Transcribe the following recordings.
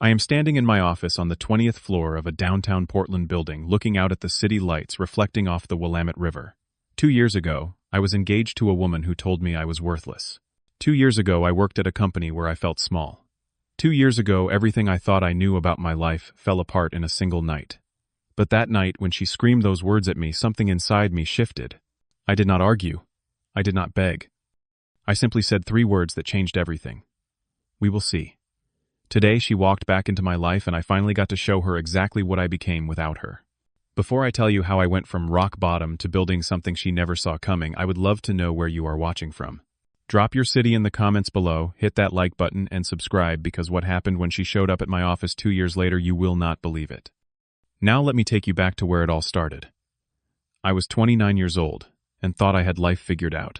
I am standing in my office on the 20th floor of a downtown Portland building looking out at the city lights reflecting off the Willamette River. 2 years ago, I was engaged to a woman who told me I was worthless. 2 years ago, I worked at a company where I felt small. 2 years ago, everything I thought I knew about my life fell apart in a single night. But that night, when she screamed those words at me, something inside me shifted. I did not argue. I did not beg. I simply said 3 words that changed everything. We will see. Today, she walked back into my life and I finally got to show her exactly what I became without her. Before I tell you how I went from rock bottom to building something she never saw coming, I would love to know where you are watching from. Drop your city in the comments below, hit that like button, and subscribe because what happened when she showed up at my office 2 years later, you will not believe it. Now let me take you back to where it all started. I was 29 years old and thought I had life figured out.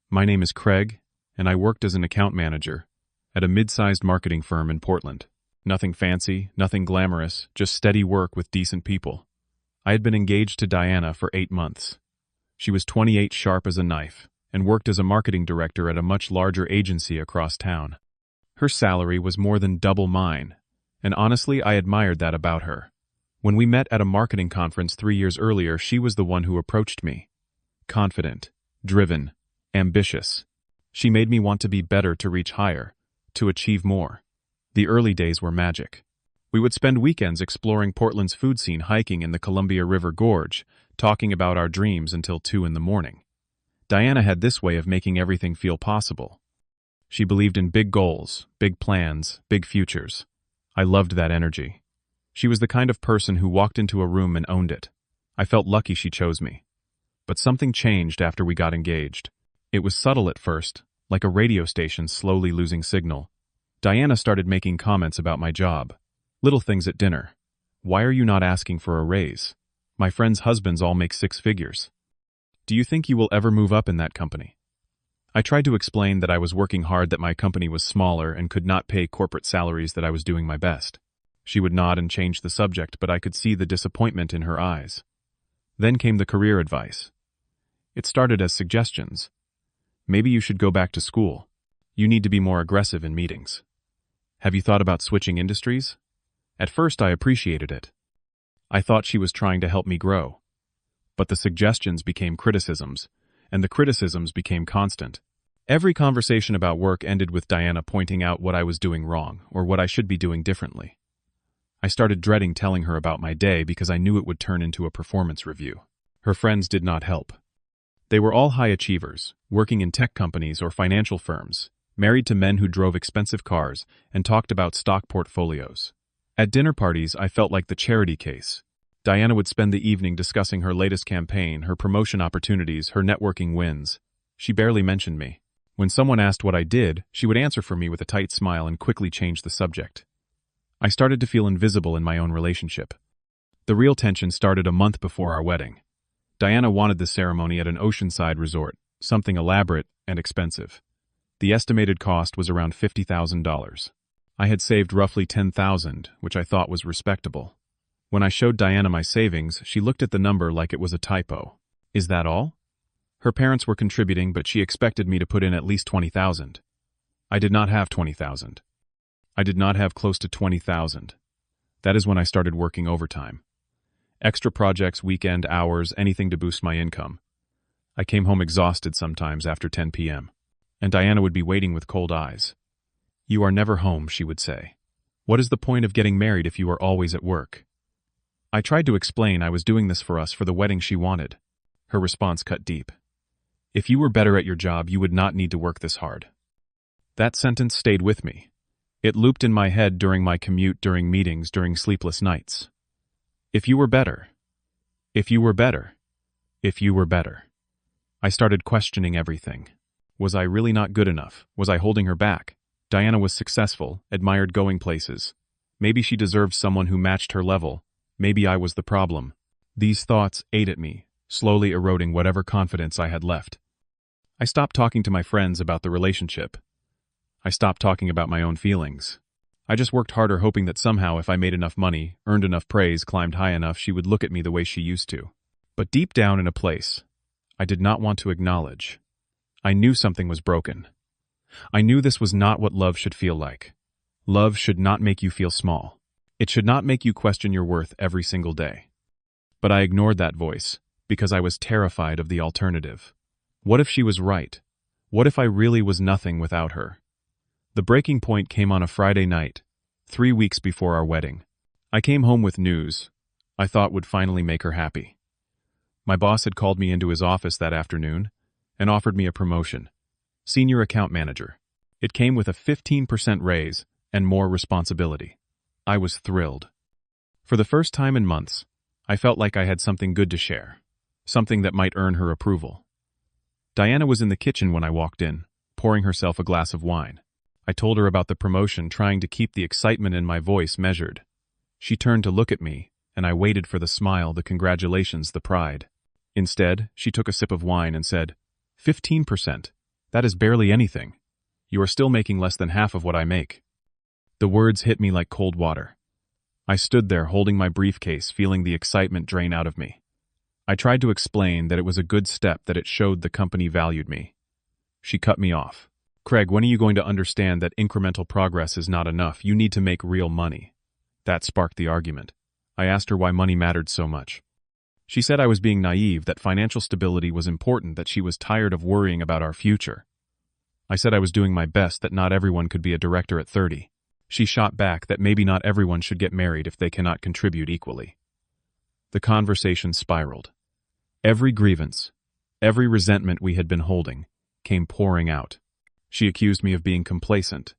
My name is Craig, and I worked as an account manager at a mid-sized marketing firm in Portland. Nothing fancy, nothing glamorous, just steady work with decent people. I had been engaged to Diana for 8 months. She was 28, sharp as a knife, and worked as a marketing director at a much larger agency across town. Her salary was more than double mine, and honestly, I admired that about her. When we met at a marketing conference 3 years earlier, she was the one who approached me. Confident, driven, ambitious. She made me want to be better, to reach higher, to achieve more. The early days were magic. We would spend weekends exploring Portland's food scene, hiking in the Columbia River Gorge, talking about our dreams until 2 in the morning. Diana had this way of making everything feel possible. She believed in big goals, big plans, big futures. I loved that energy. She was the kind of person who walked into a room and owned it. I felt lucky she chose me. But something changed after we got engaged. It was subtle at first, like a radio station slowly losing signal. Diana started making comments about my job. Little things at dinner. Why are you not asking for a raise? My friends' husbands all make 6 figures. Do you think you will ever move up in that company? I tried to explain that I was working hard, that my company was smaller and could not pay corporate salaries, that I was doing my best. She would nod and change the subject, but I could see the disappointment in her eyes. Then came the career advice. It started as suggestions. Maybe you should go back to school. You need to be more aggressive in meetings. Have you thought about switching industries? At first, I appreciated it. I thought she was trying to help me grow. But the suggestions became criticisms, and the criticisms became constant. Every conversation about work ended with Diana pointing out what I was doing wrong or what I should be doing differently. I started dreading telling her about my day because I knew it would turn into a performance review. Her friends did not help. They were all high achievers, working in tech companies or financial firms, married to men who drove expensive cars and talked about stock portfolios. At dinner parties, I felt like the charity case. Diana would spend the evening discussing her latest campaign, her promotion opportunities, her networking wins. She barely mentioned me. When someone asked what I did, she would answer for me with a tight smile and quickly change the subject. I started to feel invisible in my own relationship. The real tension started a month before our wedding. Diana wanted the ceremony at an oceanside resort, something elaborate and expensive. The estimated cost was around $50,000. I had saved roughly $10,000, which I thought was respectable. When I showed Diana my savings, she looked at the number like it was a typo. Is that all? Her parents were contributing, but she expected me to put in at least $20,000. I did not have $20,000. I did not have close to $20,000. That is when I started working overtime. Extra projects, weekend hours, anything to boost my income. I came home exhausted sometimes after 10 p.m. And Diana would be waiting with cold eyes. You are never home, she would say. What is the point of getting married if you are always at work? I tried to explain I was doing this for us, for the wedding she wanted. Her response cut deep. If you were better at your job, you would not need to work this hard. That sentence stayed with me. It looped in my head during my commute, during meetings, during sleepless nights. If you were better. If you were better. If you were better. I started questioning everything. Was I really not good enough? Was I holding her back? Diana was successful, admired going places. Maybe she deserved someone who matched her level. Maybe I was the problem. These thoughts ate at me, slowly eroding whatever confidence I had left. I stopped talking to my friends about the relationship. I stopped talking about my own feelings. I just worked harder, hoping that somehow if I made enough money, earned enough praise, climbed high enough, she would look at me the way she used to. But deep down in a place I did not want to acknowledge, I knew something was broken. I knew this was not what love should feel like. Love should not make you feel small. It should not make you question your worth every single day. But I ignored that voice, because I was terrified of the alternative. What if she was right? What if I really was nothing without her? The breaking point came on a Friday night, 3 weeks before our wedding. I came home with news I thought would finally make her happy. My boss had called me into his office that afternoon and offered me a promotion, senior account manager. It came with a 15% raise and more responsibility. I was thrilled. For the first time in months, I felt like I had something good to share, something that might earn her approval. Diana was in the kitchen when I walked in, pouring herself a glass of wine. I told her about the promotion, trying to keep the excitement in my voice measured. She turned to look at me, and I waited for the smile, the congratulations, the pride. Instead, she took a sip of wine and said, 15%. That is barely anything. You are still making less than half of what I make. The words hit me like cold water. I stood there holding my briefcase, feeling the excitement drain out of me. I tried to explain that it was a good step, that it showed the company valued me. She cut me off. Craig, when are you going to understand that incremental progress is not enough? You need to make real money. That sparked the argument. I asked her why money mattered so much. She said I was being naive, that financial stability was important, that she was tired of worrying about our future. I said I was doing my best, that not everyone could be a director at 30. She shot back that maybe not everyone should get married if they cannot contribute equally. The conversation spiraled. Every grievance, every resentment we had been holding, came pouring out. She accused me of being complacent.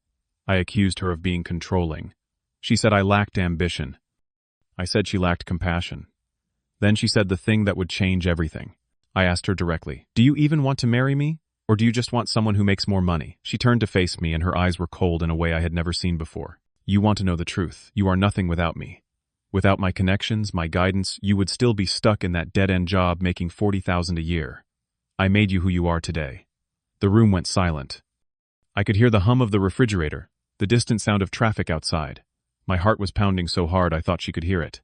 I accused her of being controlling. She said I lacked ambition. I said she lacked compassion. Then she said the thing that would change everything. I asked her directly, do you even want to marry me? Or do you just want someone who makes more money? She turned to face me, and her eyes were cold in a way I had never seen before. You want to know the truth. You are nothing without me. Without my connections, my guidance, you would still be stuck in that dead-end job making $40,000 a year. I made you who you are today. The room went silent. I could hear the hum of the refrigerator, the distant sound of traffic outside. My heart was pounding so hard I thought she could hear it.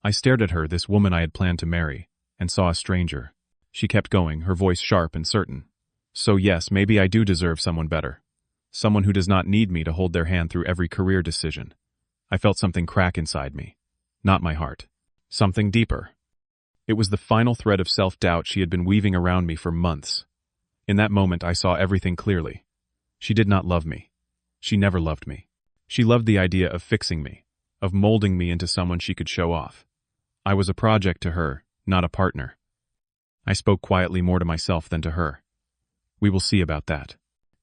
I stared at her, this woman I had planned to marry, and saw a stranger. She kept going, her voice sharp and certain. So yes, maybe I do deserve someone better. Someone who does not need me to hold their hand through every career decision. I felt something crack inside me. Not my heart. Something deeper. It was the final thread of self-doubt she had been weaving around me for months. In that moment, I saw everything clearly. She did not love me. She never loved me. She loved the idea of fixing me, of molding me into someone she could show off. I was a project to her, not a partner. I spoke quietly, more to myself than to her. We will see about that.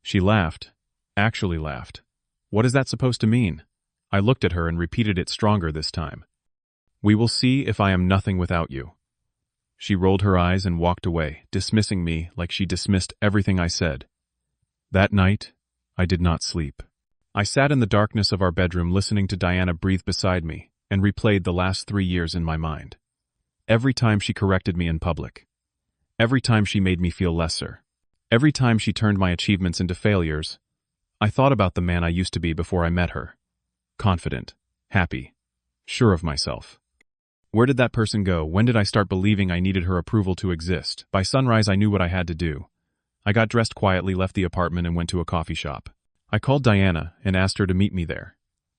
She laughed, actually laughed. What is that supposed to mean? I looked at her and repeated it stronger this time. We will see if I am nothing without you. She rolled her eyes and walked away, dismissing me like she dismissed everything I said. That night, I did not sleep. I sat in the darkness of our bedroom listening to Diana breathe beside me and replayed the last 3 years in my mind. Every time she corrected me in public. Every time she made me feel lesser. Every time she turned my achievements into failures, I thought about the man I used to be before I met her. Confident, happy, sure of myself. Where did that person go? When did I start believing I needed her approval to exist? By sunrise, I knew what I had to do. I got dressed quietly, left the apartment, and went to a coffee shop. I called Diana and asked her to meet me there.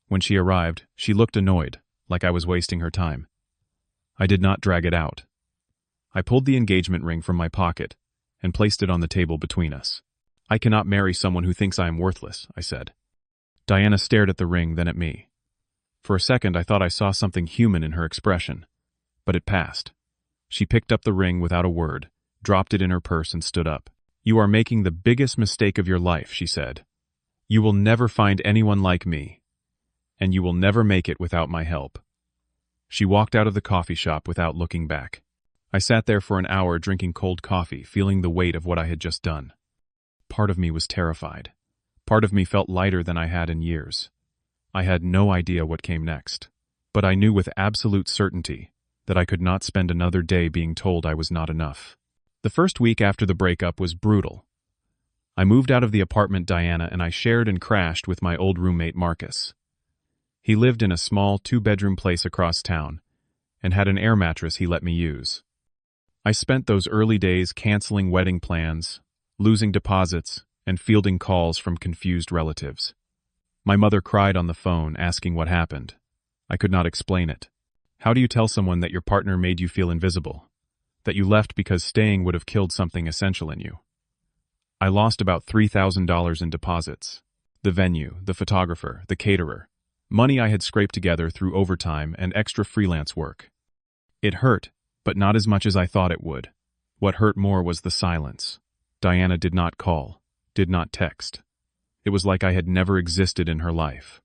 When she arrived, she looked annoyed, like I was wasting her time. I did not drag it out. I pulled the engagement ring from my pocket and placed it on the table between us. I cannot marry someone who thinks I am worthless, I said. Diana stared at the ring, then at me. For a second, I thought I saw something human in her expression, but it passed. She picked up the ring without a word, dropped it in her purse, and stood up. You are making the biggest mistake of your life, she said. You will never find anyone like me, and you will never make it without my help. She walked out of the coffee shop without looking back. I sat there for an hour drinking cold coffee, feeling the weight of what I had just done. Part of me was terrified. Part of me felt lighter than I had in years. I had no idea what came next, but I knew with absolute certainty that I could not spend another day being told I was not enough. The first week after the breakup was brutal. I moved out of the apartment Diana and I shared and crashed with my old roommate Marcus. He lived in a small 2-bedroom place across town and had an air mattress he let me use. I spent those early days canceling wedding plans, losing deposits, and fielding calls from confused relatives. My mother cried on the phone, asking what happened. I could not explain it. How do you tell someone that your partner made you feel invisible? That you left because staying would have killed something essential in you? I lost about $3,000 in deposits. The venue, the photographer, the caterer. Money I had scraped together through overtime and extra freelance work. It hurt, but not as much as I thought it would. What hurt more was the silence. Diana did not call, did not text. It was like I had never existed in her life.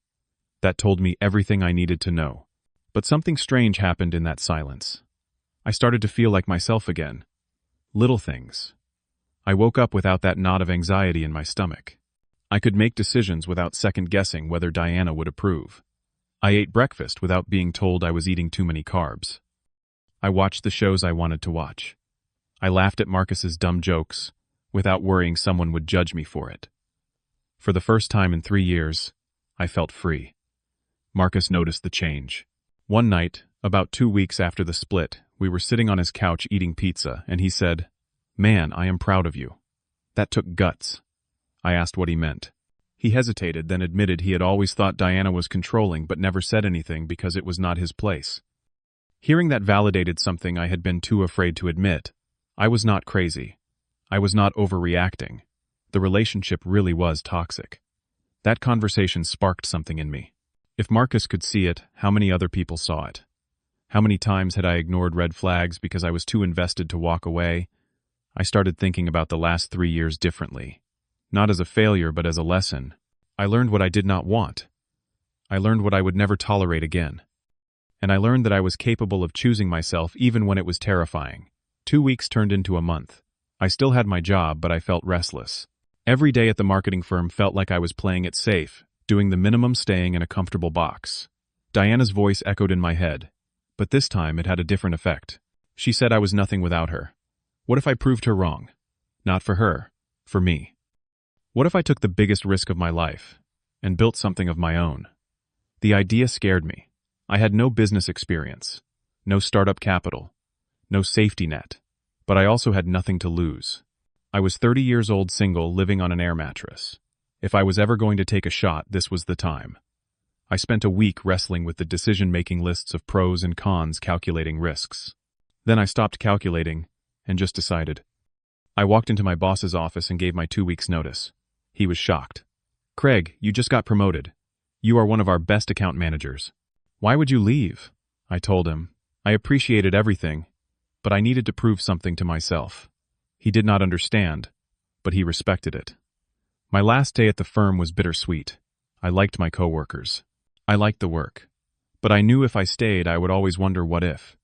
That told me everything I needed to know. But something strange happened in that silence. I started to feel like myself again. Little things. I woke up without that knot of anxiety in my stomach. I could make decisions without second-guessing whether Diana would approve. I ate breakfast without being told I was eating too many carbs. I watched the shows I wanted to watch. I laughed at Marcus's dumb jokes without worrying someone would judge me for it. For the first time in 3 years, I felt free. Marcus noticed the change. One night, about 2 weeks after the split, we were sitting on his couch eating pizza, and he said, "Man, I am proud of you. That took guts." I asked what he meant. He hesitated, then admitted he had always thought Diana was controlling but never said anything because it was not his place. Hearing that validated something I had been too afraid to admit. I was not crazy. I was not overreacting. The relationship really was toxic. That conversation sparked something in me. If Marcus could see it, how many other people saw it? How many times had I ignored red flags because I was too invested to walk away? I started thinking about the last 3 years differently. Not as a failure, but as a lesson. I learned what I did not want. I learned what I would never tolerate again. And I learned that I was capable of choosing myself even when it was terrifying. 2 weeks turned into a month. I still had my job, but I felt restless. Every day at the marketing firm felt like I was playing it safe, doing the minimum, staying in a comfortable box. Diana's voice echoed in my head, but this time it had a different effect. She said I was nothing without her. What if I proved her wrong? Not for her, for me. What if I took the biggest risk of my life and built something of my own? The idea scared me. I had no business experience, no startup capital, no safety net, but I also had nothing to lose. I was 30 years old, single, living on an air mattress. If I was ever going to take a shot, this was the time. I spent a week wrestling with the decision-making lists of pros and cons, calculating risks. Then I stopped calculating and just decided. I walked into my boss's office and gave my 2 weeks' notice. He was shocked. "Craig, you just got promoted. You are one of our best account managers. Why would you leave?" I told him. I appreciated everything, but I needed to prove something to myself. He did not understand, but he respected it. My last day at the firm was bittersweet. I liked my coworkers. I liked the work. But I knew if I stayed, I would always wonder what if.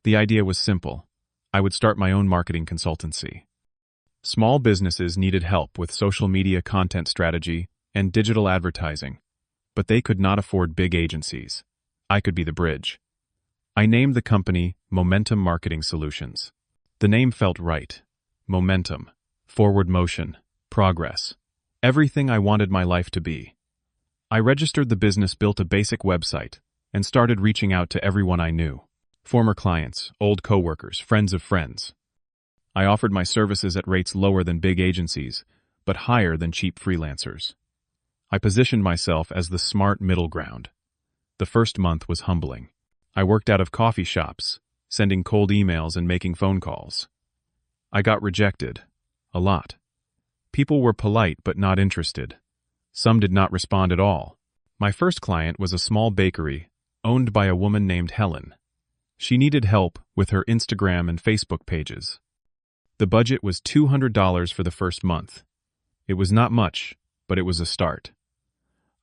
The idea was simple. I would start my own marketing consultancy. Small businesses needed help with social media content strategy and digital advertising, but they could not afford big agencies. I could be the bridge. I named the company Momentum Marketing Solutions. The name felt right. Momentum, forward motion, progress. Everything I wanted my life to be. I registered the business, built a basic website, and started reaching out to everyone I knew. Former clients, old coworkers, friends of friends. I offered my services at rates lower than big agencies, but higher than cheap freelancers. I positioned myself as the smart middle ground. The first month was humbling. I worked out of coffee shops, sending cold emails and making phone calls. I got rejected. A lot. People were polite but not interested. Some did not respond at all. My first client was a small bakery owned by a woman named Helen. She needed help with her Instagram and Facebook pages. The budget was $200 for the first month. It was not much, but it was a start.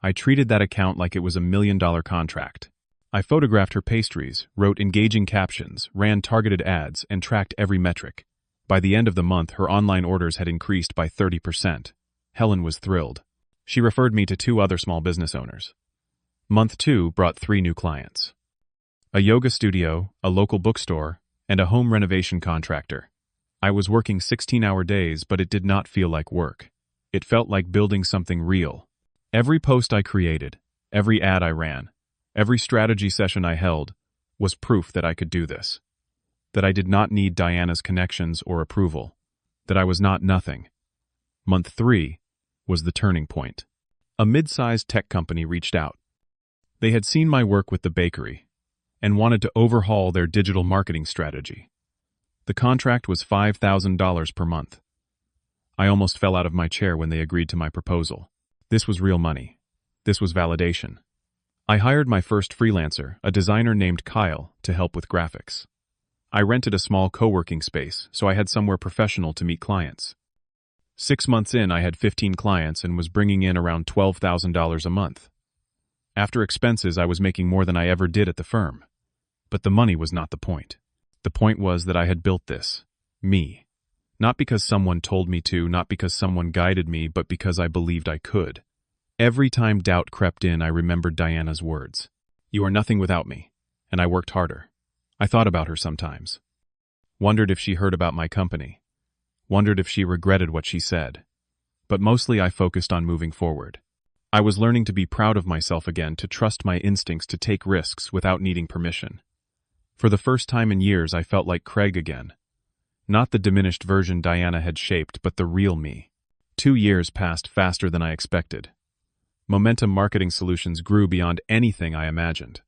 I treated that account like it was $1 million contract. I photographed her pastries, wrote engaging captions, ran targeted ads, and tracked every metric. By the end of the month, her online orders had increased by 30%. Helen was thrilled. She referred me to 2 other small business owners. Month 2 brought 3 new clients. A yoga studio, a local bookstore, and a home renovation contractor. I was working 16-hour days, but it did not feel like work. It felt like building something real. Every post I created, every ad I ran, every strategy session I held was proof that I could do this. That I did not need Diana's connections or approval. That I was not nothing. Month 3 was the turning point. A mid-sized tech company reached out. They had seen my work with the bakery and wanted to overhaul their digital marketing strategy. The contract was $5,000 per month. I almost fell out of my chair when they agreed to my proposal. This was real money. This was validation. I hired my first freelancer, a designer named Kyle, to help with graphics. I rented a small co-working space, so I had somewhere professional to meet clients. 6 months in, I had 15 clients and was bringing in around $12,000 a month. After expenses, I was making more than I ever did at the firm. But the money was not the point. The point was that I had built this. Me. Not because someone told me to, not because someone guided me, but because I believed I could. Every time doubt crept in, I remembered Diana's words. "You are nothing without me." And I worked harder. I thought about her sometimes. Wondered if she heard about my company. Wondered if she regretted what she said. But mostly I focused on moving forward. I was learning to be proud of myself again, to trust my instincts, to take risks without needing permission. For the first time in years, I felt like Craig again. Not the diminished version Diana had shaped, but the real me. 2 years passed faster than I expected. Momentum Marketing Solutions grew beyond anything I imagined.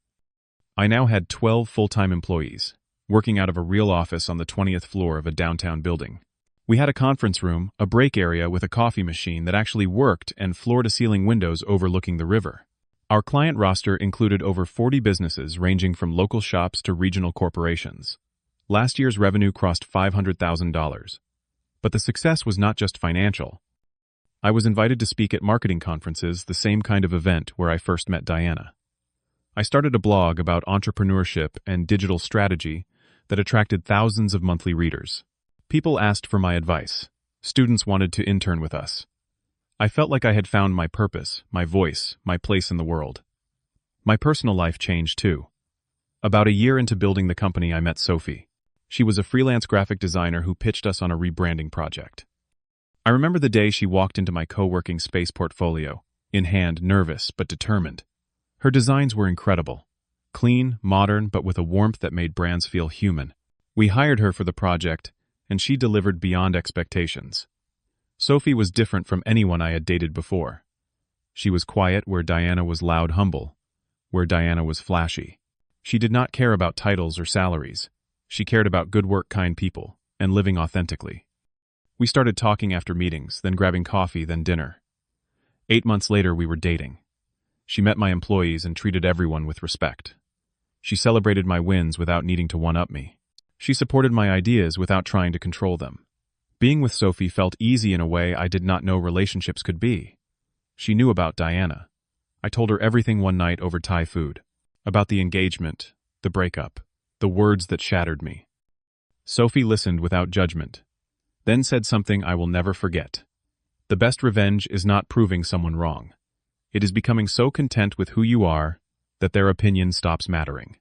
I now had 12 full-time employees, working out of a real office on the 20th floor of a downtown building. We had a conference room, a break area with a coffee machine that actually worked, and floor-to-ceiling windows overlooking the river. Our client roster included over 40 businesses ranging from local shops to regional corporations. Last year's revenue crossed $500,000. But the success was not just financial. I was invited to speak at marketing conferences, the same kind of event where I first met Diana. I started a blog about entrepreneurship and digital strategy that attracted thousands of monthly readers. People asked for my advice. Students wanted to intern with us. I felt like I had found my purpose, my voice, my place in the world. My personal life changed too. About a year into building the company, I met Sophie. She was a freelance graphic designer who pitched us on a rebranding project. I remember the day she walked into my co-working space, portfolio in hand, nervous but determined. Her designs were incredible. Clean, modern, but with a warmth that made brands feel human. We hired her for the project, and she delivered beyond expectations. Sophie was different from anyone I had dated before. She was quiet where Diana was loud, humble, where Diana was flashy. She did not care about titles or salaries. She cared about good work, kind people, and living authentically. We started talking after meetings, then grabbing coffee, then dinner. 8 months later, we were dating. She met my employees and treated everyone with respect. She celebrated my wins without needing to one-up me. She supported my ideas without trying to control them. Being with Sophie felt easy in a way I did not know relationships could be. She knew about Diana. I told her everything one night over Thai food. About the engagement, the breakup, the words that shattered me. Sophie listened without judgment, then said something I will never forget. The best revenge is not proving someone wrong. It is becoming so content with who you are that their opinion stops mattering.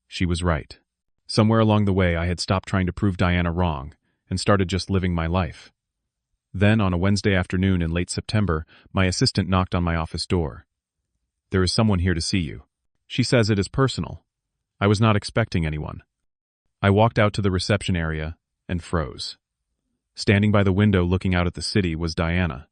She was right. Somewhere along the way, I had stopped trying to prove Diana wrong and started just living my life. Then, on a Wednesday afternoon in late September, my assistant knocked on my office door. "There is someone here to see you. She says it is personal." I was not expecting anyone. I walked out to the reception area and froze. Standing by the window looking out at the city was Diana.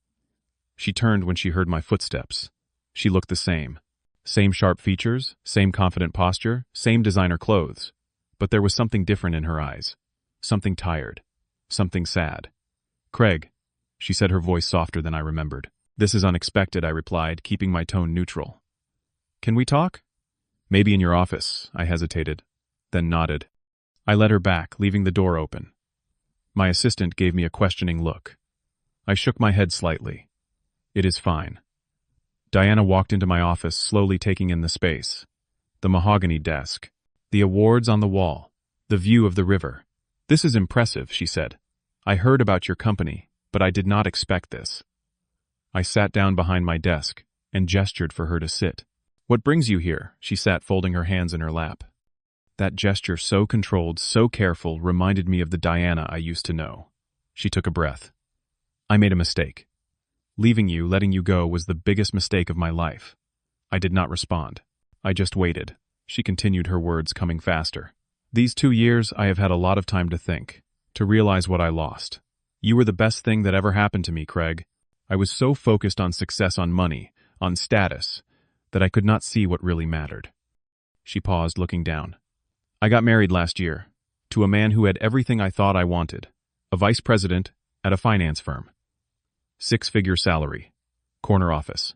She turned when she heard my footsteps. She looked the same. Same sharp features, same confident posture, same designer clothes. But there was something different in her eyes. Something tired. Something sad. "Craig," she said, her voice softer than I remembered. "This is unexpected," I replied, keeping my tone neutral. "Can we talk?" "Maybe in your office," I hesitated, then nodded. I led her back, leaving the door open. My assistant gave me a questioning look. I shook my head slightly. "It is fine." Diana walked into my office, slowly taking in the space. The mahogany desk. The awards on the wall. The view of the river. "This is impressive," she said. "I heard about your company, but I did not expect this." I sat down behind my desk and gestured for her to sit. "What brings you here?" She sat, folding her hands in her lap. That gesture, so controlled, so careful, reminded me of the Diana I used to know. She took a breath. "I made a mistake. Leaving you, letting you go, was the biggest mistake of my life." I did not respond. I just waited. She continued, her words coming faster. "These 2 years, I have had a lot of time to think, to realize what I lost. You were the best thing that ever happened to me, Craig. I was so focused on success, on money, on status, that I could not see what really mattered. She paused, looking down. I got married last year, to a man who had everything I thought I wanted, a vice president at a finance firm. 6-figure salary, corner office.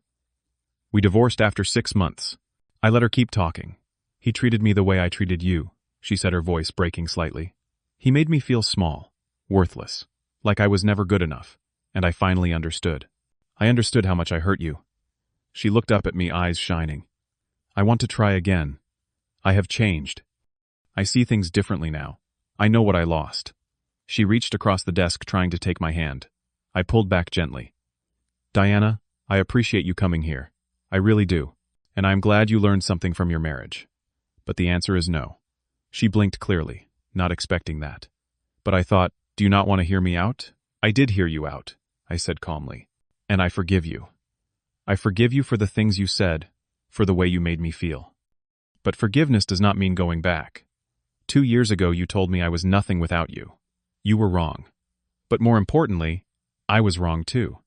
We divorced after 6 months. I let her keep talking. He treated me the way I treated you, she said, her voice breaking slightly. He made me feel small, worthless, like I was never good enough, and I finally understood. I understood how much I hurt you. She looked up at me, eyes shining. I want to try again. I have changed. I see things differently now. I know what I lost. She reached across the desk, trying to take my hand. I pulled back gently. Diana, I appreciate you coming here. I really do. And I'm glad you learned something from your marriage. But the answer is no. She blinked clearly, not expecting that. But I thought, do you not want to hear me out? I did hear you out, I said calmly. And I forgive you. I forgive you for the things you said, for the way you made me feel. But forgiveness does not mean going back. 2 years ago you told me I was nothing without you. You were wrong. But more importantly, I was wrong too.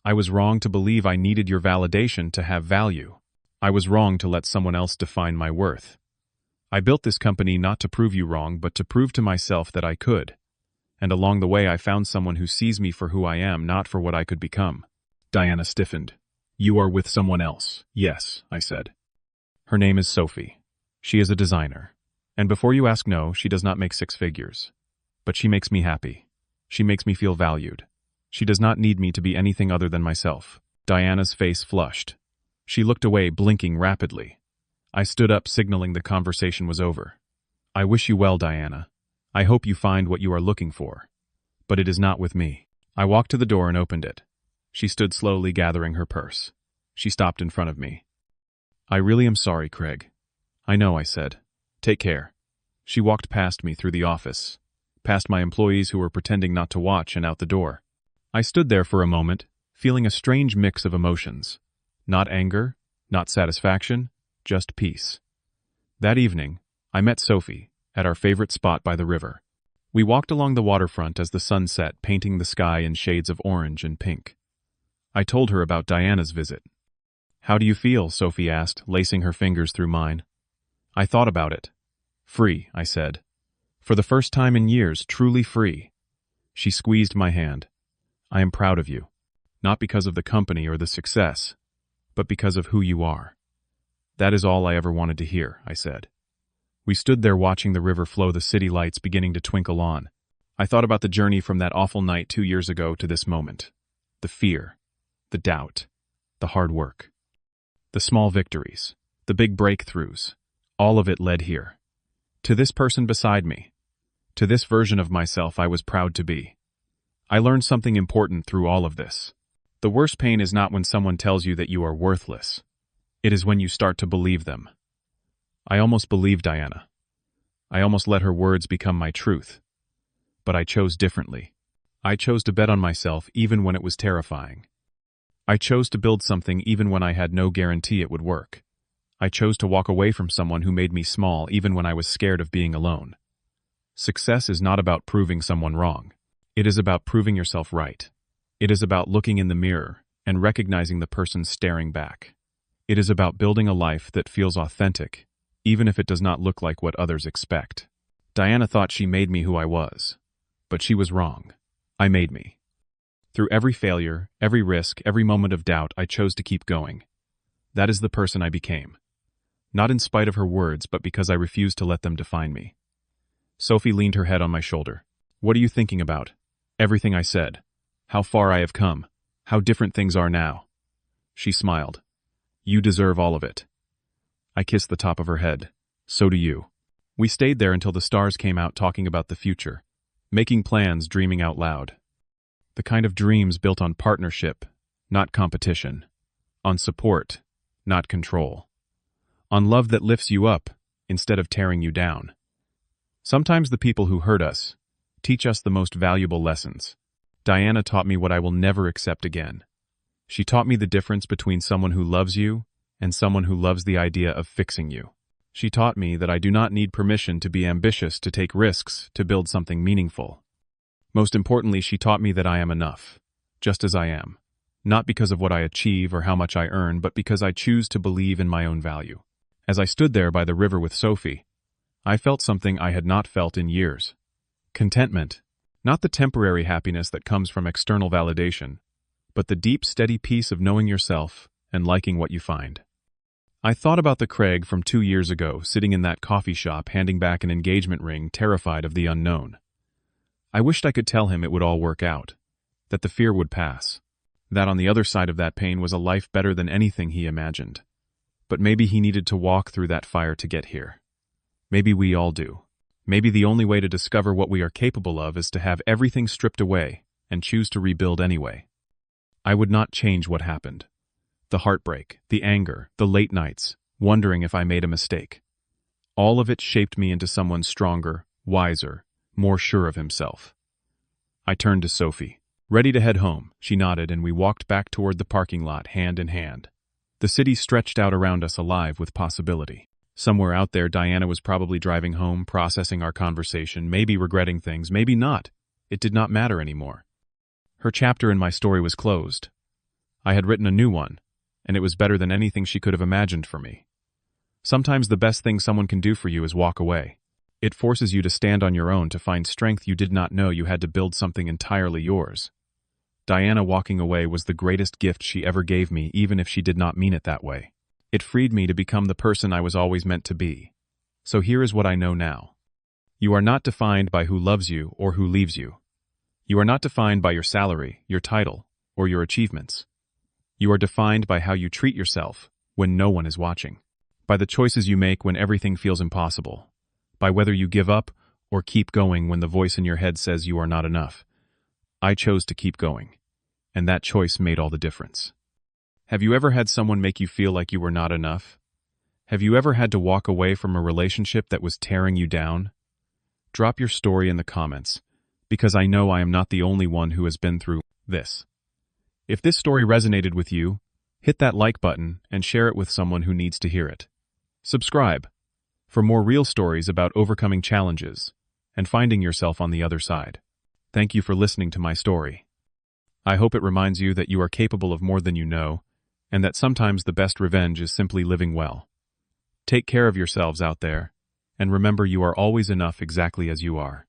I was wrong to believe I needed your validation to have value. I was wrong to let someone else define my worth. I built this company not to prove you wrong, but to prove to myself that I could. And along the way I found someone who sees me for who I am, not for what I could become. Diana stiffened. You are with someone else. Yes, I said. Her name is Sophie. She is a designer. And before you ask, no, she does not make 6 figures. But she makes me happy. She makes me feel valued. She does not need me to be anything other than myself. Diana's face flushed. She looked away, blinking rapidly. I stood up, signaling the conversation was over. I wish you well, Diana. I hope you find what you are looking for. But it is not with me. I walked to the door and opened it. She stood slowly, gathering her purse. She stopped in front of me. I really am sorry, Craig. I know, I said. Take care. She walked past me through the office, past my employees who were pretending not to watch, and out the door. I stood there for a moment, feeling a strange mix of emotions. Not anger, not satisfaction, just peace. That evening, I met Sophie at our favorite spot by the river. We walked along the waterfront as the sun set, painting the sky in shades of orange and pink. I told her about Diana's visit. How do you feel? Sophie asked, lacing her fingers through mine. I thought about it. Free, I said. For the first time in years, truly free. She squeezed my hand. I am proud of you. Not because of the company or the success, but because of who you are. That is all I ever wanted to hear, I said. We stood there watching the river flow, the city lights beginning to twinkle on. I thought about the journey from that awful night 2 years ago to this moment. The fear, the doubt, the hard work. The small victories, the big breakthroughs, all of it led here. To this person beside me. To this version of myself I was proud to be. I learned something important through all of this. The worst pain is not when someone tells you that you are worthless. It is when you start to believe them. I almost believed Diana. I almost let her words become my truth. But I chose differently. I chose to bet on myself even when it was terrifying. I chose to build something even when I had no guarantee it would work. I chose to walk away from someone who made me small even when I was scared of being alone. Success is not about proving someone wrong. It is about proving yourself right. It is about looking in the mirror and recognizing the person staring back. It is about building a life that feels authentic, even if it does not look like what others expect. Diana thought she made me who I was, but she was wrong. I made me. Through every failure, every risk, every moment of doubt, I chose to keep going. That is the person I became. Not in spite of her words, but because I refused to let them define me. Sophie leaned her head on my shoulder. What are you thinking about? Everything I said. How far I have come. How different things are now. She smiled. You deserve all of it. I kissed the top of her head. So do you. We stayed there until the stars came out, talking about the future. Making plans, dreaming out loud. The kind of dreams built on partnership, not competition. On support, not control. On love that lifts you up instead of tearing you down. Sometimes the people who hurt us teach us the most valuable lessons. Diana taught me what I will never accept again. She taught me the difference between someone who loves you and someone who loves the idea of fixing you. She taught me that I do not need permission to be ambitious, to take risks, to build something meaningful. Most importantly, she taught me that I am enough, just as I am. not because of what I achieve or how much I earn, but because I choose to believe in my own value. As I stood there by the river with Sophie, I felt something I had not felt in years. Contentment. Not the temporary happiness that comes from external validation, but the deep, steady peace of knowing yourself and liking what you find. I thought about the Craig from 2 years ago, sitting in that coffee shop handing back an engagement ring, terrified of the unknown. I wished I could tell him it would all work out, that the fear would pass, that on the other side of that pain was a life better than anything he imagined. But maybe he needed to walk through that fire to get here. Maybe we all do. Maybe the only way to discover what we are capable of is to have everything stripped away and choose to rebuild anyway. I would not change what happened. The heartbreak, the anger, the late nights, wondering if I made a mistake. All of it shaped me into someone stronger, wiser, more sure of himself. I turned to Sophie. Ready to head home, she nodded, and we walked back toward the parking lot, hand in hand. The city stretched out around us, alive with possibility. Somewhere out there, Diana was probably driving home, processing our conversation, maybe regretting things, maybe not. It did not matter anymore. Her chapter in my story was closed. I had written a new one, and it was better than anything she could have imagined for me. Sometimes the best thing someone can do for you is walk away. It forces you to stand on your own, to find strength you did not know you had to build something entirely yours. Diana walking away was the greatest gift she ever gave me, even if she did not mean it that way. It freed me to become the person I was always meant to be. So here is what I know now. You are not defined by who loves you or who leaves you. You are not defined by your salary, your title, or your achievements. You are defined by how you treat yourself when no one is watching. By the choices you make when everything feels impossible. By whether you give up or keep going when the voice in your head says you are not enough. I chose to keep going, and that choice made all the difference. Have you ever had someone make you feel like you were not enough? Have you ever had to walk away from a relationship that was tearing you down? Drop your story in the comments, because I know I am not the only one who has been through this. If this story resonated with you, hit that like button and share it with someone who needs to hear it. Subscribe for more real stories about overcoming challenges and finding yourself on the other side. Thank you for listening to my story. I hope it reminds you that you are capable of more than you know, and that sometimes the best revenge is simply living well. Take care of yourselves out there, and remember you are always enough exactly as you are.